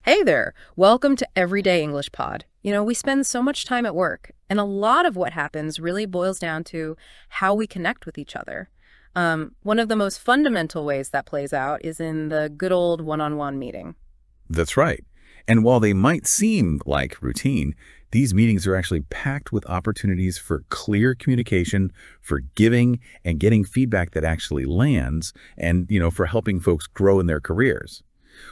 Hey there! Welcome to Everyday English Pod. We spend so much time at work, and a lot of what happens really boils down to how we connect with each other. One of the most fundamental ways that plays out is in the good old one-on-one meeting. That's right. And while they might seem like routine, these meetings are actually packed with opportunities for clear communication, for giving and getting feedback that actually lands, and, for helping folks grow in their careers.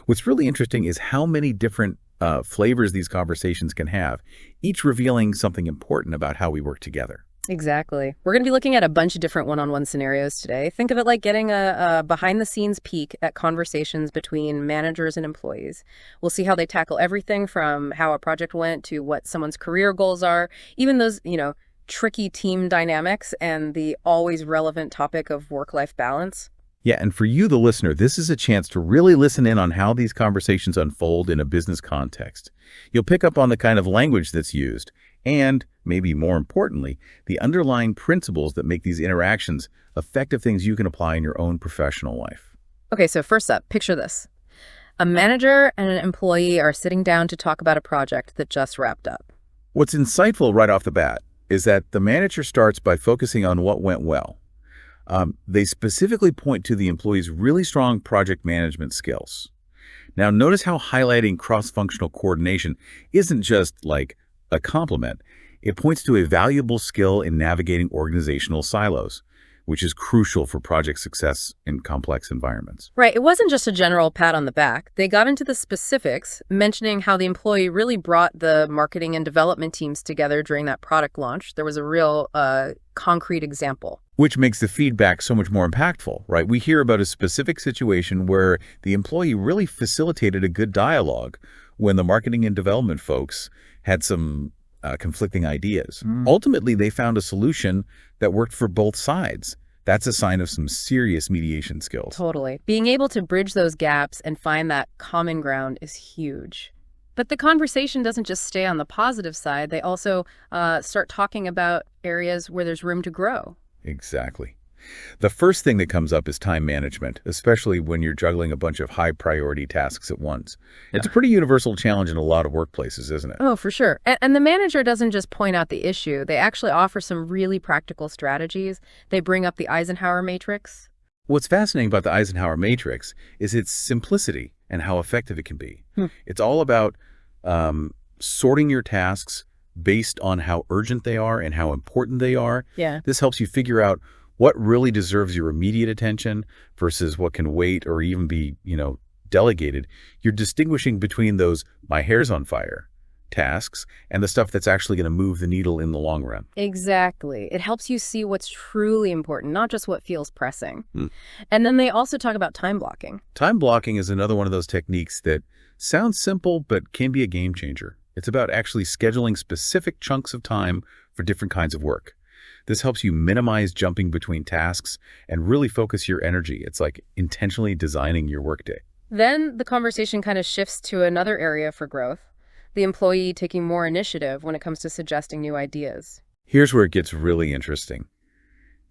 What's really interesting is how many different flavors these conversations can have, each revealing something important about how we work together. Exactly. We're going to be looking at a bunch of different one-on-one scenarios today. Think of it like getting a behind-the-scenes peek at conversations between managers and employees. We'll see how they tackle everything from how a project went to what someone's career goals are, even those, tricky team dynamics and the always relevant topic of work-life balance. Yeah, and for you, the listener, this is a chance to really listen in on how these conversations unfold in a business context. You'll pick up on the kind of language that's used and, maybe more importantly, the underlying principles that make these interactions effective things you can apply in your own professional life. Okay, so first up, picture this. A manager and an employee are sitting down to talk about a project that just wrapped up. What's insightful right off the bat is that the manager starts by focusing on what went well. They specifically point to the employee's really strong project management skills. Now, notice how highlighting cross-functional coordination isn't just like a compliment. It points to a valuable skill in navigating organizational silos, which is crucial for project success in complex environments. Right. It wasn't just a general pat on the back. They got into the specifics, mentioning how the employee really brought the marketing and development teams together during that product launch. There was a real concrete example. Which makes the feedback so much more impactful, right? We hear about a specific situation where the employee really facilitated a good dialogue when the marketing and development folks had some conflicting ideas. Ultimately, they found a solution that worked for both sides. That's a sign of some serious mediation skills. Totally. Being able to bridge those gaps and find that common ground is huge. But the conversation doesn't just stay on the positive side. They also start talking about areas where there's room to grow. Exactly. The first thing that comes up is time management, especially when you're juggling a bunch of high-priority tasks at once. It's a pretty universal challenge in a lot of workplaces, isn't it? Oh, for sure. And the manager doesn't just point out the issue. They actually offer some really practical strategies. They bring up the Eisenhower matrix. What's fascinating about the Eisenhower matrix is its simplicity and how effective it can be. It's all about sorting your tasks based on how urgent they are and how important they are. Yeah. This helps you figure out what really deserves your immediate attention versus what can wait or even be, delegated. You're distinguishing between those "my hair's on fire" tasks and the stuff that's actually going to move the needle in the long run. Exactly. It helps you see what's truly important, not just what feels pressing. And then they also talk about time blocking. Time blocking is another one of those techniques that sounds simple but can be a game changer. It's about actually scheduling specific chunks of time for different kinds of work. This helps you minimize jumping between tasks and really focus your energy. It's like intentionally designing your workday. Then the conversation kind of shifts to another area for growth, the employee taking more initiative when it comes to suggesting new ideas. Here's where it gets really interesting.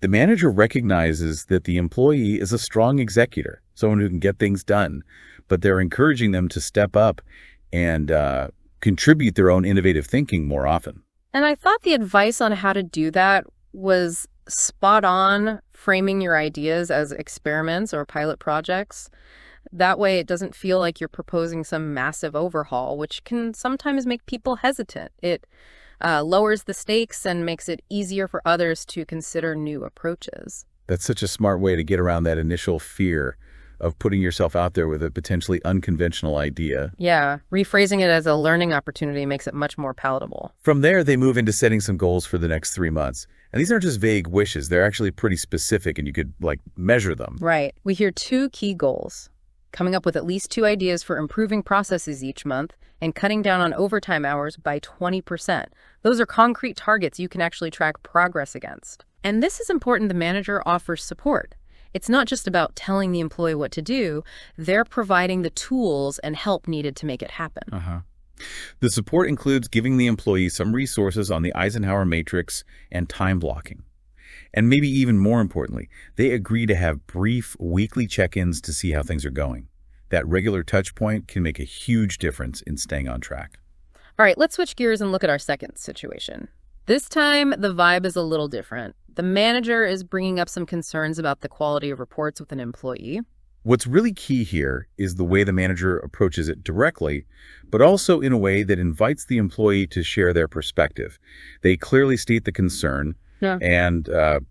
The manager recognizes that the employee is a strong executor, someone who can get things done, but they're encouraging them to step up and contribute their own innovative thinking more often. And I thought the advice on how to do that was spot on, framing your ideas as experiments or pilot projects. That way it doesn't feel like you're proposing some massive overhaul, which can sometimes make people hesitant. It lowers the stakes and makes it easier for others to consider new approaches. That's such a smart way to get around that initial fear of putting yourself out there with a potentially unconventional idea. Yeah, rephrasing it as a learning opportunity makes it much more palatable. From there, they move into setting some goals for the next 3 months. And these aren't just vague wishes. They're actually pretty specific, and you could, measure them. Right. We hear 2 key goals: coming up with at least 2 ideas for improving processes each month and cutting down on overtime hours by 20%. Those are concrete targets you can actually track progress against. And this is important. The manager offers support. It's not just about telling the employee what to do. They're providing the tools and help needed to make it happen. The support includes giving the employee some resources on the Eisenhower matrix and time blocking. And maybe even more importantly, they agree to have brief weekly check-ins to see how things are going. That regular touch point can make a huge difference in staying on track. All right, let's switch gears and look at our second situation. This time, the vibe is a little different. The manager is bringing up some concerns about the quality of reports with an employee. What's really key here is the way the manager approaches it directly, but also in a way that invites the employee to share their perspective. They clearly state the concern and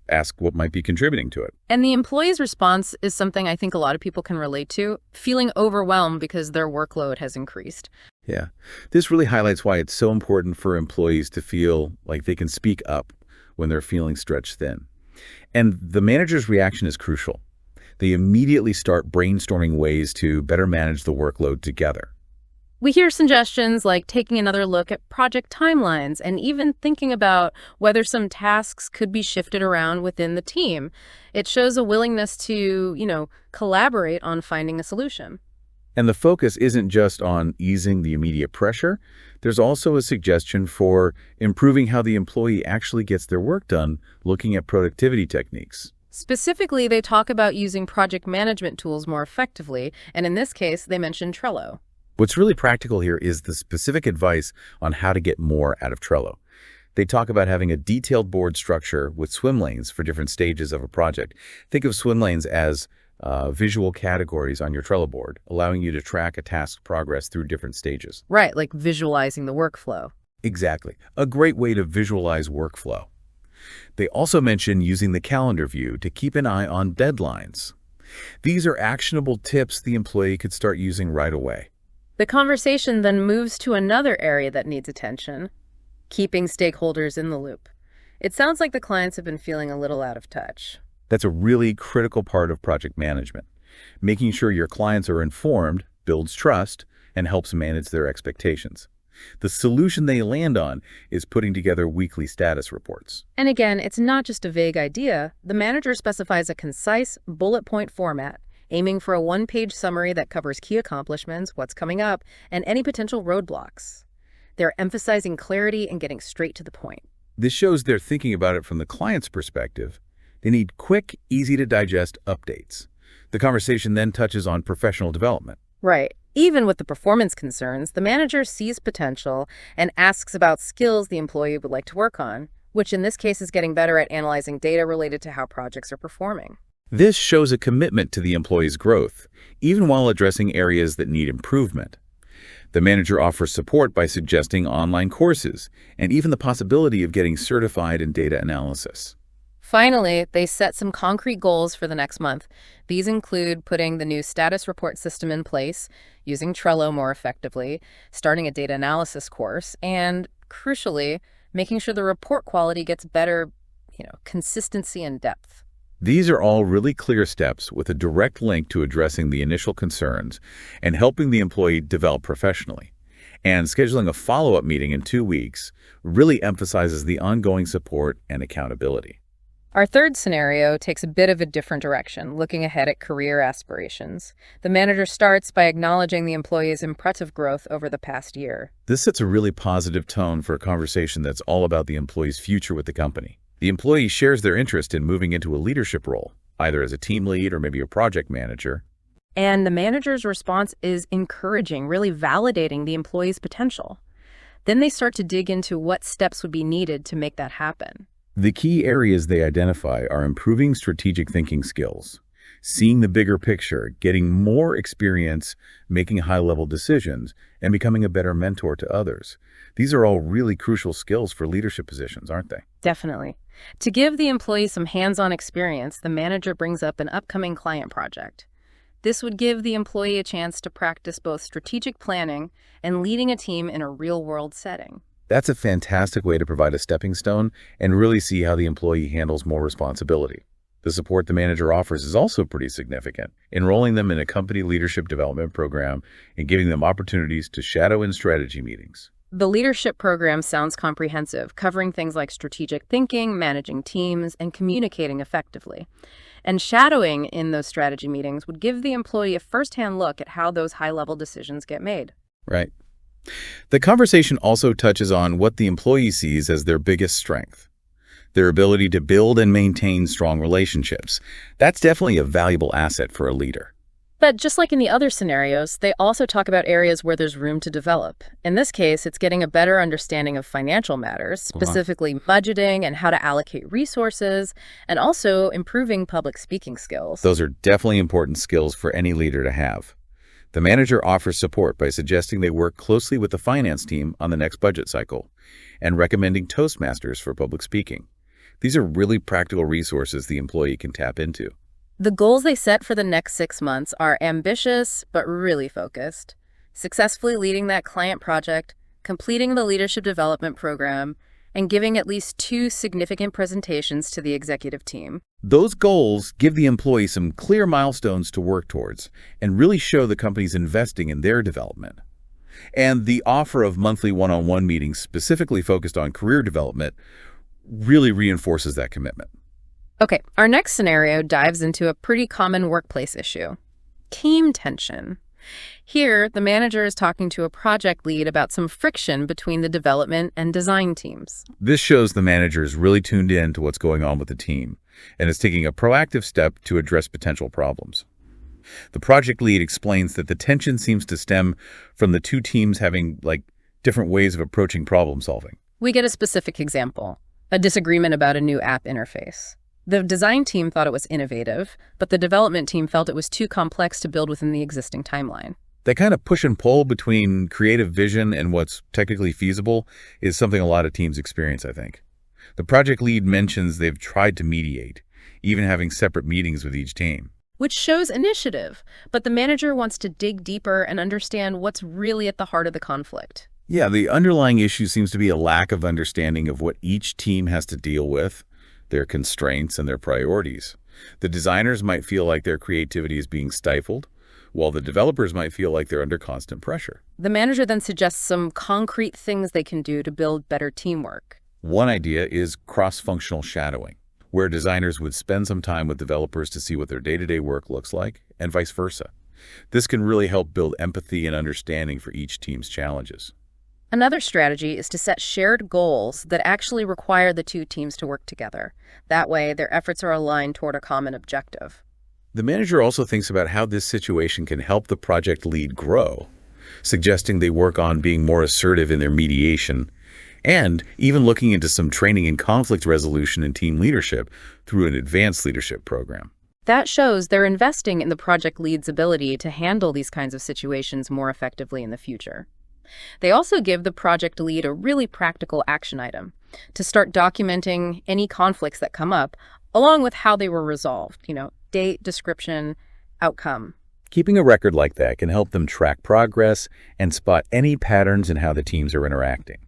ask what might be contributing to it. And the employee's response is something I think a lot of people can relate to, feeling overwhelmed because their workload has increased. Yeah, this really highlights why it's so important for employees to feel like they can speak up when they're feeling stretched thin. And the manager's reaction is crucial. They immediately start brainstorming ways to better manage the workload together. We hear suggestions like taking another look at project timelines and even thinking about whether some tasks could be shifted around within the team. It shows a willingness to, collaborate on finding a solution. And the focus isn't just on easing the immediate pressure. There's also a suggestion for improving how the employee actually gets their work done, looking at productivity techniques. Specifically, they talk about using project management tools more effectively, and in this case, they mention Trello. What's really practical here is the specific advice on how to get more out of Trello. They talk about having a detailed board structure with swim lanes for different stages of a project. Think of swim lanes as visual categories on your Trello board, allowing you to track a task's progress through different stages. Right, like visualizing the workflow. Exactly. A great way to visualize workflow. They also mention using the calendar view to keep an eye on deadlines. These are actionable tips the employee could start using right away. The conversation then moves to another area that needs attention, keeping stakeholders in the loop. It sounds like the clients have been feeling a little out of touch. That's a really critical part of project management. Making sure your clients are informed builds trust and helps manage their expectations. The solution they land on is putting together weekly status reports. And again, it's not just a vague idea. The manager specifies a concise, bullet point format, aiming for a one-page summary that covers key accomplishments, what's coming up, and any potential roadblocks. They're emphasizing clarity and getting straight to the point. This shows they're thinking about it from the client's perspective. They need quick, easy-to-digest updates. The conversation then touches on professional development. Right. Even with the performance concerns, the manager sees potential and asks about skills the employee would like to work on, which in this case is getting better at analyzing data related to how projects are performing. This shows a commitment to the employee's growth, even while addressing areas that need improvement. The manager offers support by suggesting online courses and even the possibility of getting certified in data analysis. Finally, they set some concrete goals for the next month. These include putting the new status report system in place, using Trello more effectively, starting a data analysis course, and, crucially, making sure the report quality gets better, consistency and depth. These are all really clear steps with a direct link to addressing the initial concerns and helping the employee develop professionally. And scheduling a follow-up meeting in 2 weeks really emphasizes the ongoing support and accountability. Our third scenario takes a bit of a different direction, looking ahead at career aspirations. The manager starts by acknowledging the employee's impressive growth over the past year. This sets a really positive tone for a conversation that's all about the employee's future with the company. The employee shares their interest in moving into a leadership role, either as a team lead or maybe a project manager. And the manager's response is encouraging, really validating the employee's potential. Then they start to dig into what steps would be needed to make that happen. The key areas they identify are improving strategic thinking skills, seeing the bigger picture, getting more experience making high-level decisions, and becoming a better mentor to others. These are all really crucial skills for leadership positions, aren't they? Definitely. To give the employee some hands-on experience, the manager brings up an upcoming client project. This would give the employee a chance to practice both strategic planning and leading a team in a real-world setting. That's a fantastic way to provide a stepping stone and really see how the employee handles more responsibility. The support the manager offers is also pretty significant, enrolling them in a company leadership development program and giving them opportunities to shadow in strategy meetings. The leadership program sounds comprehensive, covering things like strategic thinking, managing teams, and communicating effectively. And shadowing in those strategy meetings would give the employee a first-hand look at how those high-level decisions get made. Right. The conversation also touches on what the employee sees as their biggest strength, their ability to build and maintain strong relationships. That's definitely a valuable asset for a leader. But just like in the other scenarios, they also talk about areas where there's room to develop. In this case, it's getting a better understanding of financial matters, specifically budgeting and how to allocate resources, and also improving public speaking skills. Those are definitely important skills for any leader to have. The manager offers support by suggesting they work closely with the finance team on the next budget cycle and recommending Toastmasters for public speaking. These are really practical resources the employee can tap into. The goals they set for the next 6 months are ambitious, but really focused. Successfully leading that client project, completing the leadership development program, and giving at least 2 significant presentations to the executive team. Those goals give the employee some clear milestones to work towards and really show the company's investing in their development. And the offer of monthly one-on-one meetings specifically focused on career development really reinforces that commitment. Okay, our next scenario dives into a pretty common workplace issue: team tension. Here, the manager is talking to a project lead about some friction between the development and design teams. This shows the manager is really tuned in to what's going on with the team and is taking a proactive step to address potential problems. The project lead explains that the tension seems to stem from the 2 teams having, different ways of approaching problem solving. We get a specific example: a disagreement about a new app interface. The design team thought it was innovative, but the development team felt it was too complex to build within the existing timeline. That kind of push and pull between creative vision and what's technically feasible is something a lot of teams experience, I think. The project lead mentions they've tried to mediate, even having separate meetings with each team. Which shows initiative, but the manager wants to dig deeper and understand what's really at the heart of the conflict. Yeah, the underlying issue seems to be a lack of understanding of what each team has to deal with, their constraints and their priorities. The designers might feel like their creativity is being stifled, while the developers might feel like they're under constant pressure. The manager then suggests some concrete things they can do to build better teamwork. One idea is cross-functional shadowing, where designers would spend some time with developers to see what their day-to-day work looks like, and vice versa. This can really help build empathy and understanding for each team's challenges. Another strategy is to set shared goals that actually require the 2 teams to work together. That way, their efforts are aligned toward a common objective. The manager also thinks about how this situation can help the project lead grow, suggesting they work on being more assertive in their mediation, and even looking into some training in conflict resolution and team leadership through an advanced leadership program. That shows they're investing in the project lead's ability to handle these kinds of situations more effectively in the future. They also give the project lead a really practical action item to start documenting any conflicts that come up, along with how they were resolved, date, description, outcome. Keeping a record like that can help them track progress and spot any patterns in how the teams are interacting.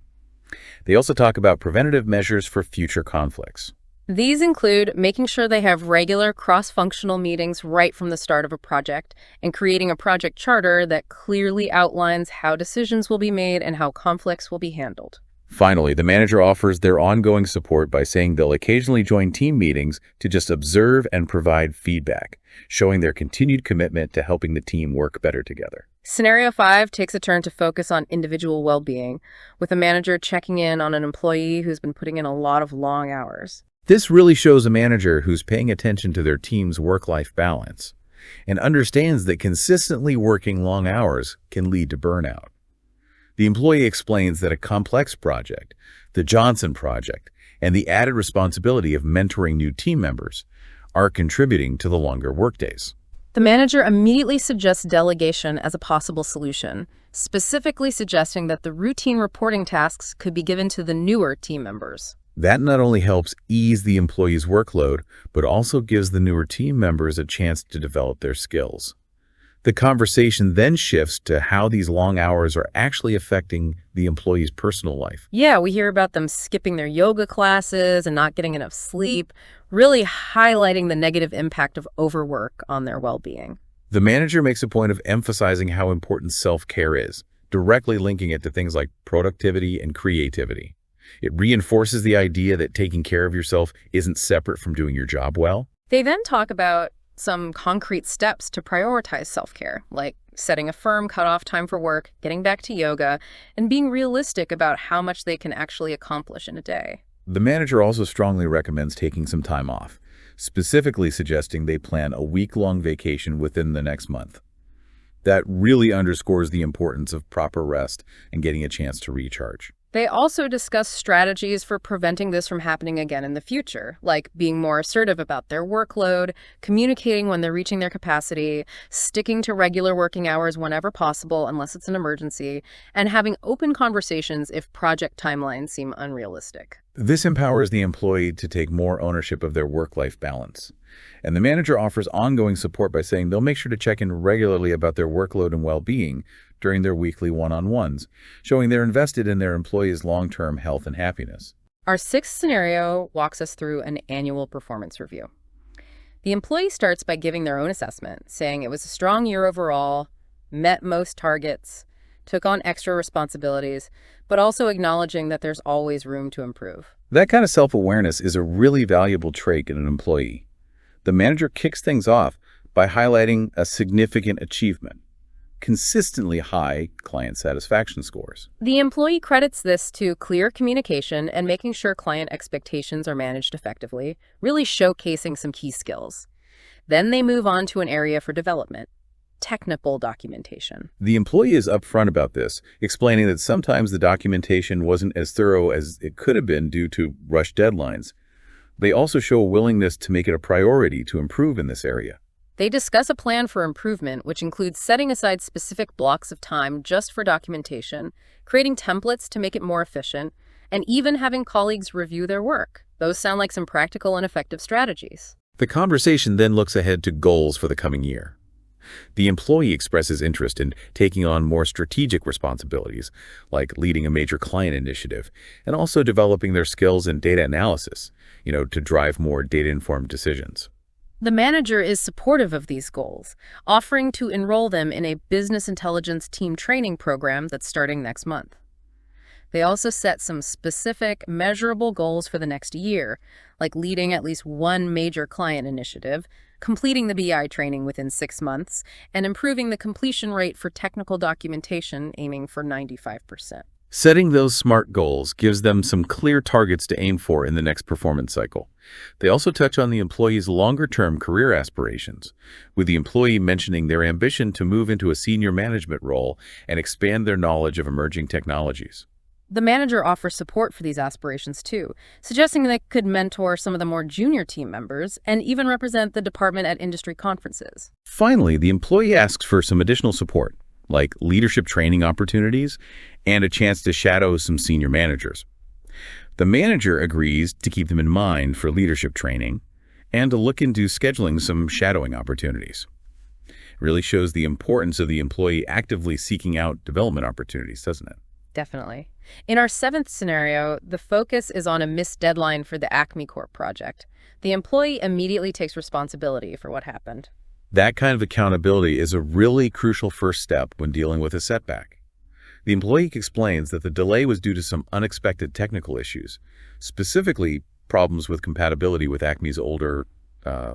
They also talk about preventative measures for future conflicts. These include making sure they have regular cross-functional meetings right from the start of a project and creating a project charter that clearly outlines how decisions will be made and how conflicts will be handled. Finally, the manager offers their ongoing support by saying they'll occasionally join team meetings to just observe and provide feedback, showing their continued commitment to helping the team work better together. Scenario 5 takes a turn to focus on individual well-being, with a manager checking in on an employee who's been putting in a lot of long hours. This really shows a manager who's paying attention to their team's work-life balance and understands that consistently working long hours can lead to burnout. The employee explains that a complex project, the Johnson Project, and the added responsibility of mentoring new team members are contributing to the longer workdays. The manager immediately suggests delegation as a possible solution, specifically suggesting that the routine reporting tasks could be given to the newer team members. That not only helps ease the employee's workload, but also gives the newer team members a chance to develop their skills. The conversation then shifts to how these long hours are actually affecting the employee's personal life. Yeah, we hear about them skipping their yoga classes and not getting enough sleep, really highlighting the negative impact of overwork on their well-being. The manager makes a point of emphasizing how important self-care is, directly linking it to things like productivity and creativity. It reinforces the idea that taking care of yourself isn't separate from doing your job well. They then talk about some concrete steps to prioritize self-care, like setting a firm cutoff time for work, getting back to yoga, and being realistic about how much they can actually accomplish in a day. The manager also strongly recommends taking some time off, specifically suggesting they plan a week-long vacation within the next month. That really underscores the importance of proper rest and getting a chance to recharge. They also discuss strategies for preventing this from happening again in the future, like being more assertive about their workload, communicating when they're reaching their capacity, sticking to regular working hours whenever possible unless it's an emergency, and having open conversations if project timelines seem unrealistic. This empowers the employee to take more ownership of their work-life balance. And the manager offers ongoing support by saying they'll make sure to check in regularly about their workload and well-being during their weekly one-on-ones, showing they're invested in their employees' long-term health and happiness. Our sixth scenario walks us through an annual performance review. The employee starts by giving their own assessment, saying it was a strong year overall, met most targets, took on extra responsibilities, but also acknowledging that there's always room to improve. That kind of self-awareness is a really valuable trait in an employee. The manager kicks things off by highlighting a significant achievement: consistently high client satisfaction scores. The employee credits this to clear communication and making sure client expectations are managed effectively, really showcasing some key skills. Then they move on to an area for development: technical documentation. The employee is upfront about this, explaining that sometimes the documentation wasn't as thorough as it could have been due to rushed deadlines. They also show a willingness to make it a priority to improve in this area. They discuss a plan for improvement, which includes setting aside specific blocks of time just for documentation, creating templates to make it more efficient, and even having colleagues review their work. Those sound like some practical and effective strategies. The conversation then looks ahead to goals for the coming year. The employee expresses interest in taking on more strategic responsibilities, like leading a major client initiative, and also developing their skills in data analysis, to drive more data-informed decisions. The manager is supportive of these goals, offering to enroll them in a business intelligence team training program that's starting next month. They also set some specific, measurable goals for the next year, like leading at least one major client initiative, completing the BI training within 6 months, and improving the completion rate for technical documentation, aiming for 95%. Setting those SMART goals gives them some clear targets to aim for in the next performance cycle. They also touch on the employee's longer-term career aspirations, with the employee mentioning their ambition to move into a senior management role and expand their knowledge of emerging technologies. The manager offers support for these aspirations too, suggesting they could mentor some of the more junior team members and even represent the department at industry conferences. Finally, the employee asks for some additional support, like leadership training opportunities and a chance to shadow some senior managers. The manager agrees to keep them in mind for leadership training and to look into scheduling some shadowing opportunities. It really shows the importance of the employee actively seeking out development opportunities, doesn't it? Definitely. In our seventh scenario, the focus is on a missed deadline for the Acme Corp project. The employee immediately takes responsibility for what happened. That kind of accountability is a really crucial first step when dealing with a setback. The employee explains that the delay was due to some unexpected technical issues, specifically problems with compatibility with Acme's older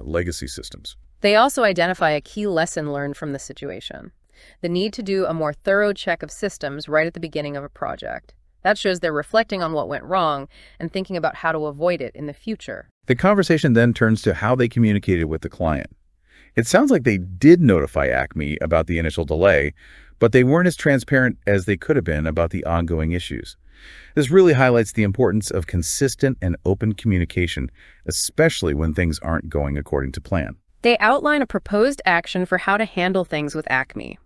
legacy systems. They also identify a key lesson learned from the situation: the need to do a more thorough check of systems right at the beginning of a project. That shows they're reflecting on what went wrong and thinking about how to avoid it in the future. The conversation then turns to how they communicated with the client. It sounds like they did notify Acme about the initial delay, but they weren't as transparent as they could have been about the ongoing issues. This really highlights the importance of consistent and open communication, especially when things aren't going according to plan. They outline a proposed action for how to handle things with Acme: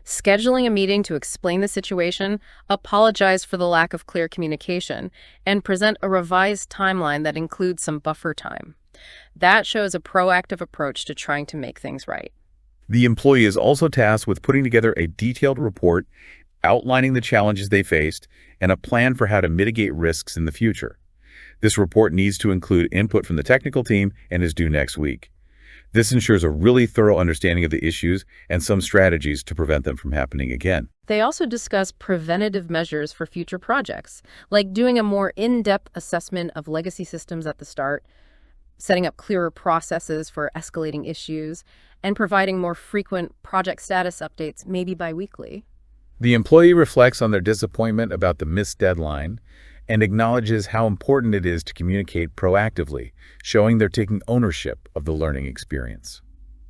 scheduling a meeting to explain the situation, apologize for the lack of clear communication, and present a revised timeline that includes some buffer time. That shows a proactive approach to trying to make things right. The employee is also tasked with putting together a detailed report outlining the challenges they faced and a plan for how to mitigate risks in the future. This report needs to include input from the technical team and is due next week. This ensures a really thorough understanding of the issues and some strategies to prevent them from happening again. They also discuss preventative measures for future projects, like doing a more in-depth assessment of legacy systems at the start, setting up clearer processes for escalating issues, and providing more frequent project status updates, maybe bi-weekly. The employee reflects on their disappointment about the missed deadline and acknowledges how important it is to communicate proactively, showing they're taking ownership of the learning experience.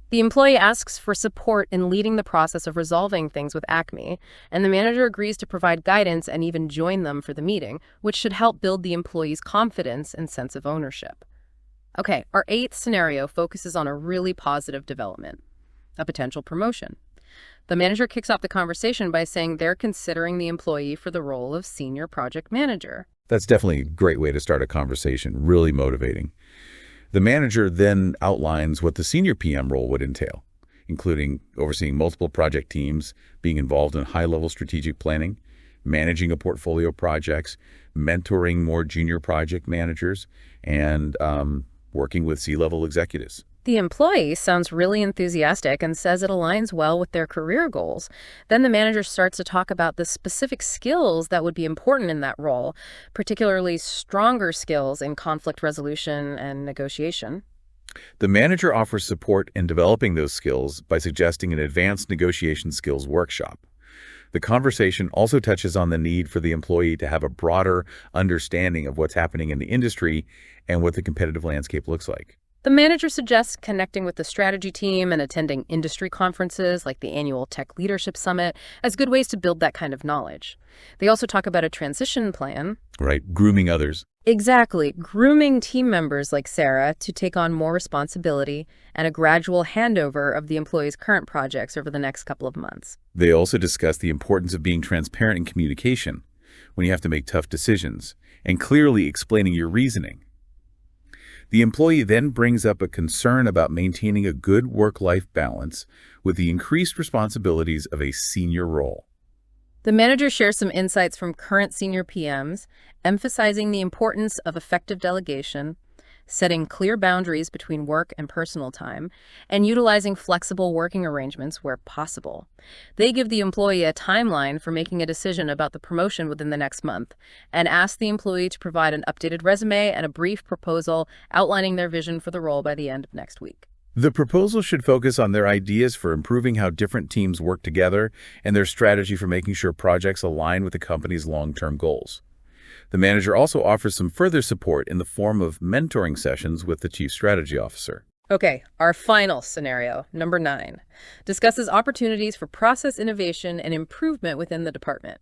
The employee asks for support in leading the process of resolving things with Acme, and the manager agrees to provide guidance and even join them for the meeting, which should help build the employee's confidence and sense of ownership. Okay, our 8th scenario focuses on a really positive development, a potential promotion. The manager kicks off the conversation by saying they're considering the employee for the role of senior project manager. That's definitely a great way to start a conversation, really motivating. The manager then outlines what the senior PM role would entail, including overseeing multiple project teams, being involved in high-level strategic planning, managing a portfolio of projects, mentoring more junior project managers, and working with C-level executives. The employee sounds really enthusiastic and says it aligns well with their career goals. Then the manager starts to talk about the specific skills that would be important in that role, particularly stronger skills in conflict resolution and negotiation. The manager offers support in developing those skills by suggesting an advanced negotiation skills workshop. The conversation also touches on the need for the employee to have a broader understanding of what's happening in the industry and what the competitive landscape looks like. The manager suggests connecting with the strategy team and attending industry conferences like the annual Tech Leadership Summit as good ways to build that kind of knowledge. They also talk about a transition plan. Right, grooming others. Exactly, grooming team members like Sarah to take on more responsibility and a gradual handover of the employee's current projects over the next couple of months. They also discuss the importance of being transparent in communication when you have to make tough decisions and clearly explaining your reasoning. The employee then brings up a concern about maintaining a good work-life balance with the increased responsibilities of a senior role. The manager shares some insights from current senior PMs, emphasizing the importance of effective delegation, setting clear boundaries between work and personal time, and utilizing flexible working arrangements where possible. They give the employee a timeline for making a decision about the promotion within the next month, and ask the employee to provide an updated resume and a brief proposal outlining their vision for the role by the end of next week. The proposal should focus on their ideas for improving how different teams work together and their strategy for making sure projects align with the company's long-term goals. The manager also offers some further support in the form of mentoring sessions with the Chief Strategy Officer. Okay, our final scenario, number 9, discusses opportunities for process innovation and improvement within the department.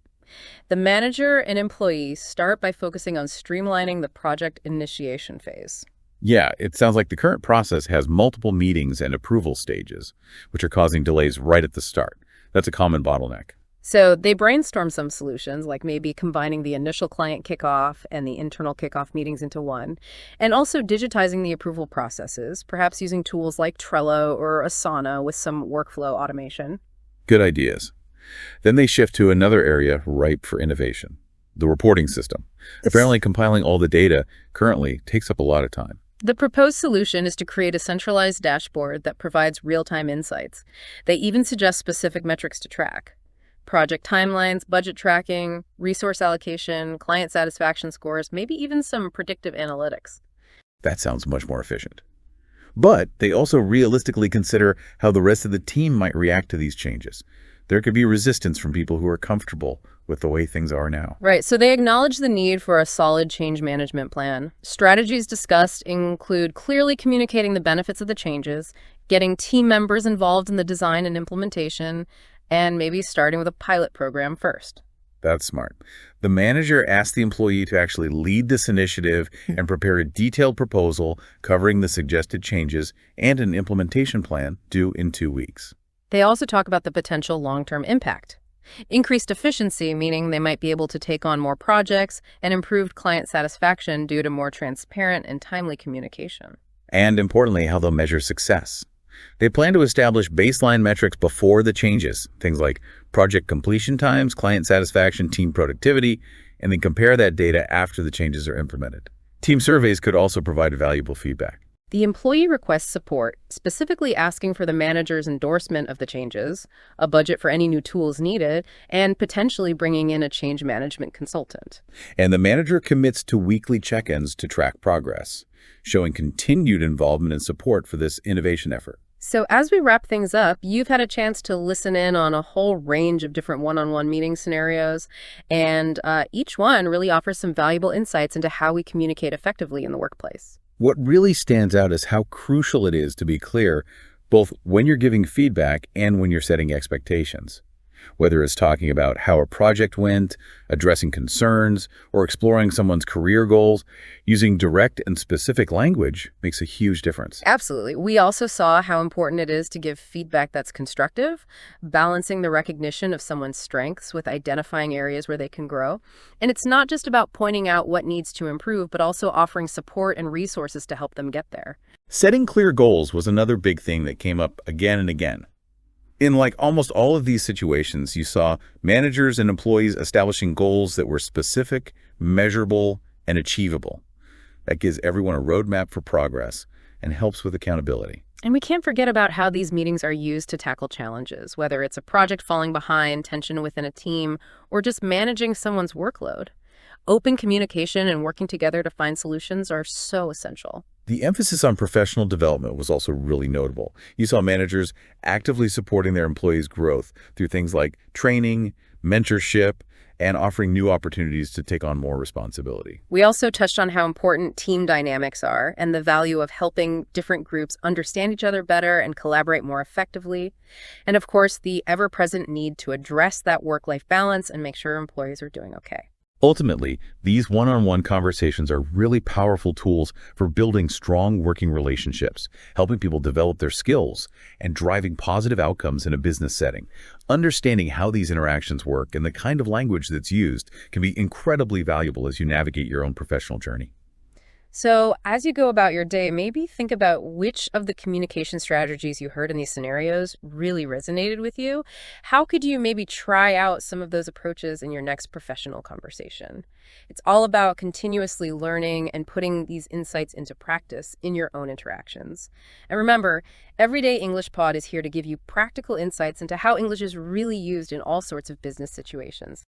The manager and employees start by focusing on streamlining the project initiation phase. Yeah, it sounds like the current process has multiple meetings and approval stages, which are causing delays right at the start. That's a common bottleneck. So they brainstorm some solutions, like maybe combining the initial client kickoff and the internal kickoff meetings into one, and also digitizing the approval processes, perhaps using tools like Trello or Asana with some workflow automation. Good ideas. Then they shift to another area ripe for innovation, the reporting system. Apparently, compiling all the data currently takes up a lot of time. The proposed solution is to create a centralized dashboard that provides real-time insights. They even suggest specific metrics to track: project timelines, budget tracking, resource allocation, client satisfaction scores, maybe even some predictive analytics. That sounds much more efficient. But they also realistically consider how the rest of the team might react to these changes. There could be resistance from people who are comfortable with the way things are now. Right, so they acknowledge the need for a solid change management plan. Strategies discussed include clearly communicating the benefits of the changes, getting team members involved in the design and implementation, and maybe starting with a pilot program first. That's smart. The manager asks the employee to actually lead this initiative and prepare a detailed proposal covering the suggested changes and an implementation plan due in 2 weeks. They also talk about the potential long-term impact. Increased efficiency, meaning they might be able to take on more projects, and improved client satisfaction due to more transparent and timely communication. And importantly, how they'll measure success. They plan to establish baseline metrics before the changes, things like project completion times, client satisfaction, team productivity, and then compare that data after the changes are implemented. Team surveys could also provide valuable feedback. The employee requests support, specifically asking for the manager's endorsement of the changes, a budget for any new tools needed, and potentially bringing in a change management consultant. And the manager commits to weekly check-ins to track progress, showing continued involvement and support for this innovation effort. So, as we wrap things up, you've had a chance to listen in on a whole range of different one on one meeting scenarios, and each one really offers some valuable insights into how we communicate effectively in the workplace. What really stands out is how crucial it is to be clear, both when you're giving feedback and when you're setting expectations. Whether it's talking about how a project went, addressing concerns, or exploring someone's career goals, using direct and specific language makes a huge difference. Absolutely. We also saw how important it is to give feedback that's constructive, balancing the recognition of someone's strengths with identifying areas where they can grow. And it's not just about pointing out what needs to improve, but also offering support and resources to help them get there. Setting clear goals was another big thing that came up again and again. In like almost all of these situations, you saw managers and employees establishing goals that were specific, measurable, and achievable. That gives everyone a roadmap for progress and helps with accountability. And we can't forget about how these meetings are used to tackle challenges, whether it's a project falling behind, tension within a team, or just managing someone's workload. Open communication and working together to find solutions are so essential. The emphasis on professional development was also really notable. You saw managers actively supporting their employees' growth through things like training, mentorship, and offering new opportunities to take on more responsibility. We also touched on how important team dynamics are and the value of helping different groups understand each other better and collaborate more effectively. And of course, the ever-present need to address that work-life balance and make sure employees are doing okay. Ultimately, these one-on-one conversations are really powerful tools for building strong working relationships, helping people develop their skills, and driving positive outcomes in a business setting. Understanding how these interactions work and the kind of language that's used can be incredibly valuable as you navigate your own professional journey. So as you go about your day, maybe think about which of the communication strategies you heard in these scenarios really resonated with you. How could you maybe try out some of those approaches in your next professional conversation? It's all about continuously learning and putting these insights into practice in your own interactions. And remember, Everyday English Pod is here to give you practical insights into how English is really used in all sorts of business situations.